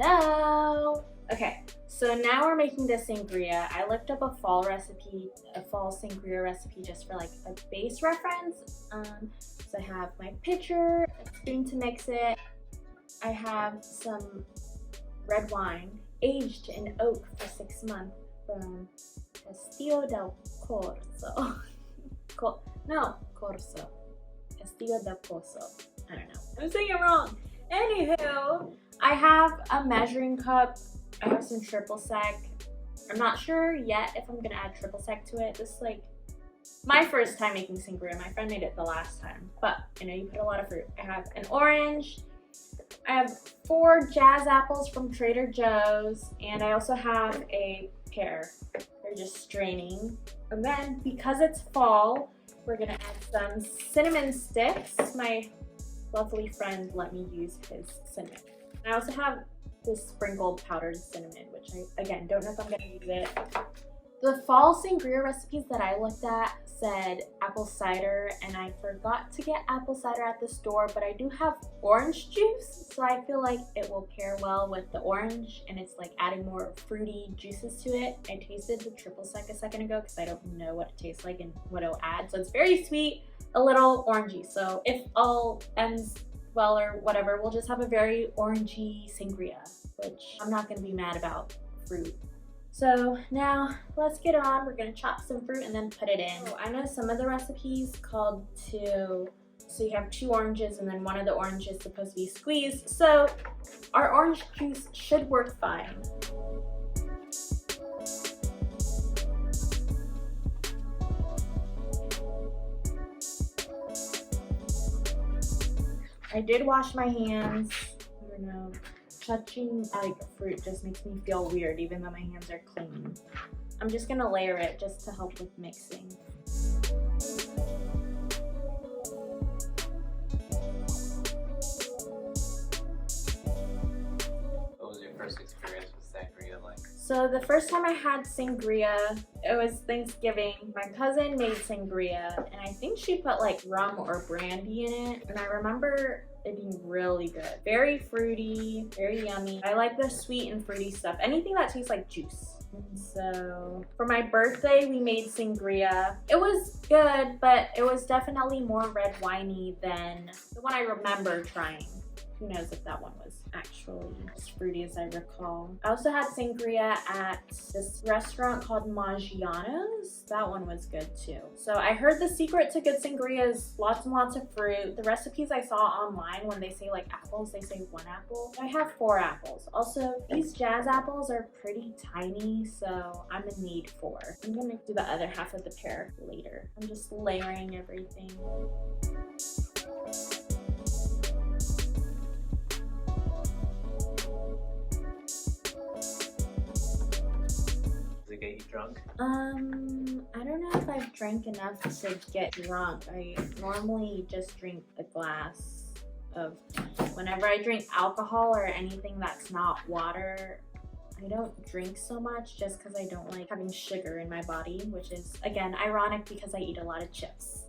Hello! Okay, so now we're making the sangria. I looked up a fall sangria recipe just for like a base reference. So I have my pitcher, a spoon to mix it. I have some red wine aged in oak for 6 months from Castillo del Corso. Corso. Castillo del Corso. I don't know. I'm saying it wrong. Anywho, I have a measuring cup. I have some triple sec. I'm not sure yet if I'm gonna add triple sec to it. This is like my first time making sangria. My friend made it the last time, but I know you put a lot of fruit. I have an orange. I have 4 jazz apples from Trader Joe's, and I also have a pear. They're just straining. And then because it's fall, we're gonna add some cinnamon sticks. My lovely friend let me use his cinnamon. I also have this sprinkled powdered cinnamon, which I, again, don't know if I'm gonna use it. The fall sangria recipes that I looked at said apple cider, and I forgot to get apple cider at the store, but I do have orange juice, so I feel like it will pair well with the orange, and it's like adding more fruity juices to it. I tasted the triple sec a second ago because I don't know what it tastes like and what it'll add, so it's very sweet, a little orangey. So if all ends well or whatever, we'll just have a very orangey sangria, which I'm not gonna be mad about fruit. So now let's get on. We're gonna chop some fruit and then put it in. So I know some of the recipes called to, so you have 2 oranges and then one of the oranges is supposed to be squeezed. So our orange juice should work fine. I did wash my hands. I don't know. Touching like fruit just makes me feel weird even though my hands are clean. I'm just gonna layer it just to help with mixing. What was your first experience with sangria like? So the first time I had sangria, it was Thanksgiving. My cousin made sangria and I think she put like rum or brandy in it. And I remember it being really good. Very fruity, very yummy. I like the sweet and fruity stuff. Anything that tastes like juice. And so for my birthday, we made sangria. It was good, but it was definitely more red winey than the one I remember trying. Who knows if that one was actually as fruity as I recall. I also had sangria at this restaurant called Maggiano's. That one was good too. So I heard the secret to good sangria is lots and lots of fruit. The recipes I saw online, when they say like apples, they say 1 apple. I have 4 apples. Also, these jazz apples are pretty tiny, so I'm in need 4. I'm gonna do the other half of the pear later. I'm just layering everything. Get you drunk? I don't know if I've drank enough to get drunk. I normally just drink a glass of, whenever I drink alcohol or anything that's not water, I don't drink so much just because I don't like having sugar in my body, which is, again, ironic because I eat a lot of chips.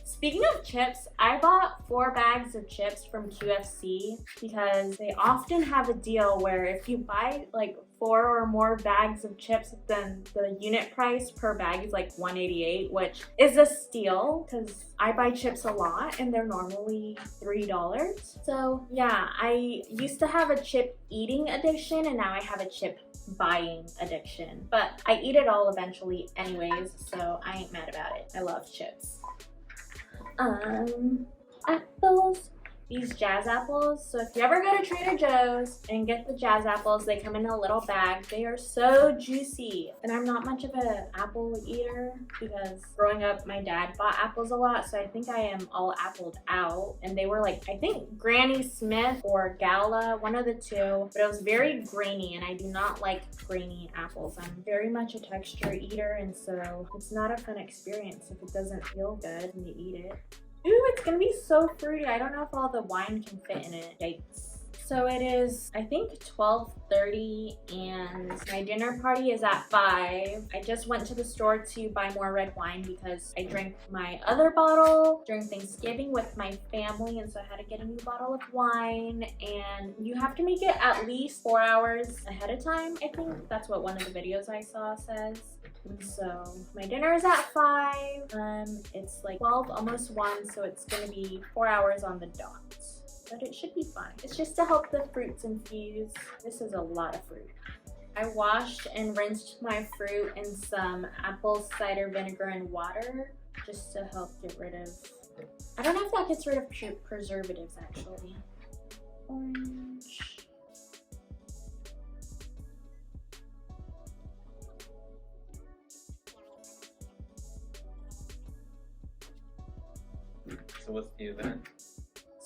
Speaking of chips, I bought 4 bags of chips from QFC because they often have a deal where if you buy like 4 or more bags of chips, then the unit price per bag is like $1.88, which is a steal because I buy chips a lot and they're normally $3. So yeah, I used to have a chip eating addiction and now I have a chip buying addiction. But I eat it all eventually anyways, so I ain't mad about it. I love chips. Apples. These jazz apples. So if you ever go to Trader Joe's and get the jazz apples, they come in a little bag. They are so juicy. And I'm not much of an apple eater because growing up, my dad bought apples a lot. So I think I am all appled out. And they were like, I think Granny Smith or Gala, one of the two. But it was very grainy and I do not like grainy apples. I'm very much a texture eater, and so it's not a fun experience if it doesn't feel good when you eat it. Ooh, it's gonna be so fruity. I don't know if all the wine can fit in it. Yikes. So it is, I think, 12:30 and my dinner party is at 5. I just went to the store to buy more red wine because I drank my other bottle during Thanksgiving with my family, and so I had to get a new bottle of wine, and you have to make it at least 4 hours ahead of time. I think that's what one of the videos I saw says. And so my dinner is at 5. It's like 12, almost 1, so it's gonna be 4 hours on the dot. But it should be fine. It's just to help the fruits infuse. This is a lot of fruit. I washed and rinsed my fruit in some apple cider vinegar and water just to help get rid of, I don't know if that gets rid of preservatives actually. Orange. So what's the event?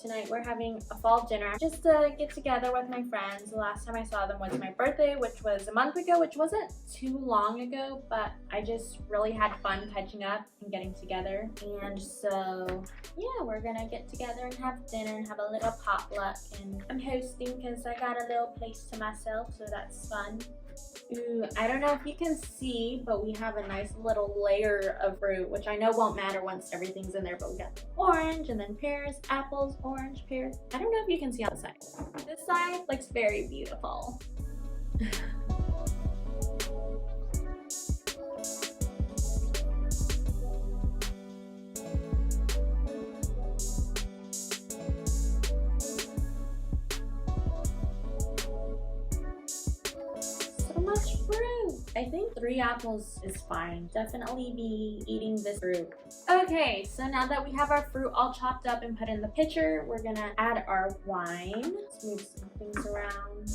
Tonight we're having a fall dinner just to get together with my friends. The last time I saw them was my birthday, which was a month ago, which wasn't too long ago, but I just really had fun catching up and getting together. And so yeah, we're gonna get together and have dinner and have a little potluck, and I'm hosting because I got a little place to myself, so that's fun. Ooh, I don't know if you can see, but we have a nice little layer of fruit, which I know won't matter once everything's in there, but we got orange and then pears, apples, orange, pears. I don't know if you can see on the side. This side looks very beautiful. Much fruit. I think 3 apples is fine. Definitely be eating this fruit. Okay, so now that we have our fruit all chopped up and put in the pitcher, we're gonna add our wine. Let's move some things around.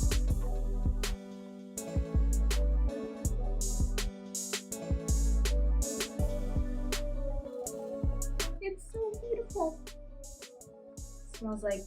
It's so beautiful. It smells like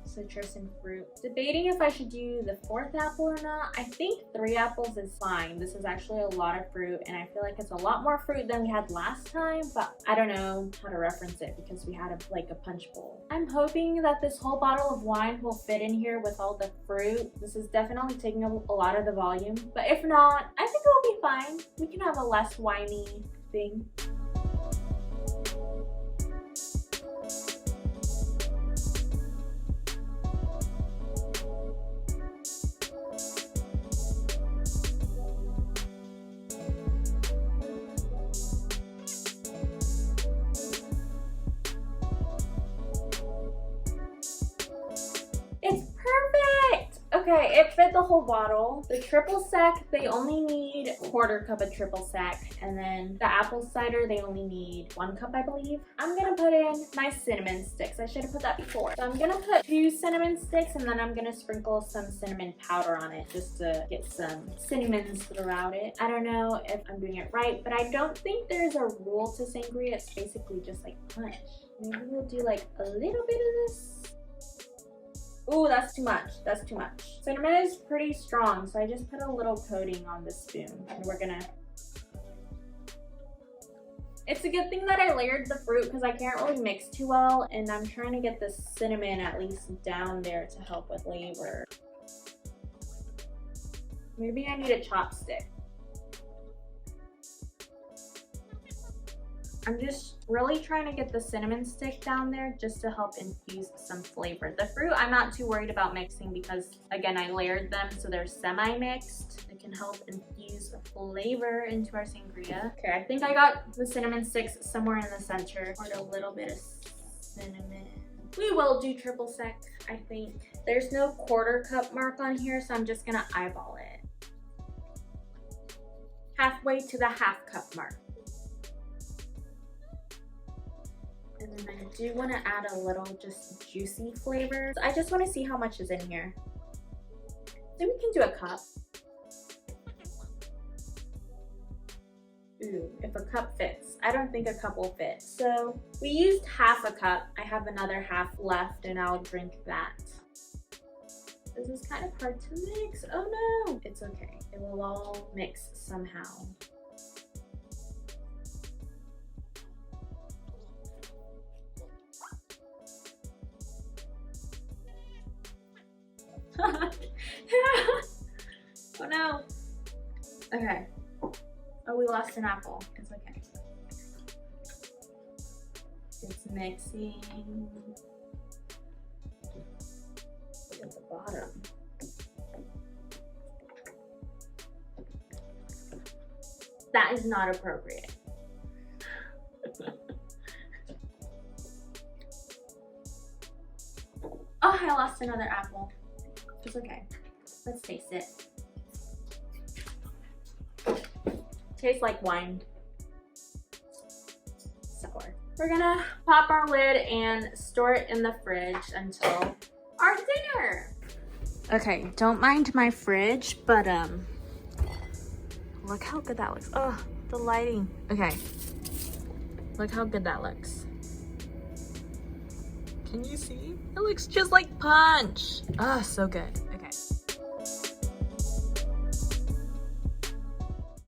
citrus and fruit. Debating if I should do the 4th apple or not. I think 3 apples is fine. This is actually a lot of fruit, and I feel like it's a lot more fruit than we had last time, but I don't know how to reference it because we had a punch bowl. I'm hoping that this whole bottle of wine will fit in here with all the fruit. This is definitely taking up a lot of the volume, but if not, I think it will be fine. We can have a less winey thing. It's perfect! Okay, it fit the whole bottle. The triple sec, they only need a 1/4 cup of triple sec. And then the apple cider, they only need 1 cup, I believe. I'm gonna put in my cinnamon sticks. I should have put that before. So I'm gonna put 2 cinnamon sticks, and then I'm gonna sprinkle some cinnamon powder on it just to get some cinnamons throughout it. I don't know if I'm doing it right, but I don't think there's a rule to sangria. It's basically just like punch. Maybe we'll do like a little bit of this. Ooh, that's too much. That's too much. Cinnamon is pretty strong, so I just put a little coating on the spoon, and we're gonna... It's a good thing that I layered the fruit because I can't really mix too well, and I'm trying to get the cinnamon at least down there to help with flavor. Maybe I need a chopstick. I'm just really trying to get the cinnamon stick down there just to help infuse some flavor. The fruit, I'm not too worried about mixing because, again, I layered them so they're semi-mixed. It can help infuse flavor into our sangria. Okay, I think I got the cinnamon sticks somewhere in the center. Or a little bit of cinnamon. We will do triple sec, I think. There's no 1/4 cup mark on here, so I'm just gonna eyeball it. Halfway to the 1/2 cup mark. And then I do want to add a little just juicy flavor. So I just want to see how much is in here. So we can do a cup. Ooh, if a cup fits. I don't think a cup will fit. So we used 1/2 cup. I have another 1/2 left and I'll drink that. This is kind of hard to mix. Oh no! It's okay. It will all mix somehow. Okay. Oh, we lost an apple. It's okay. It's mixing. Look at the bottom. That is not appropriate. Oh, I lost another apple. It's okay. Let's taste it. Tastes like wine. Sour. We're gonna pop our lid and store it in the fridge until our dinner. Okay, don't mind my fridge, but look how good that looks. Oh, the lighting. Okay, look how good that looks. Can you see? It looks just like punch. Oh, so good. Okay.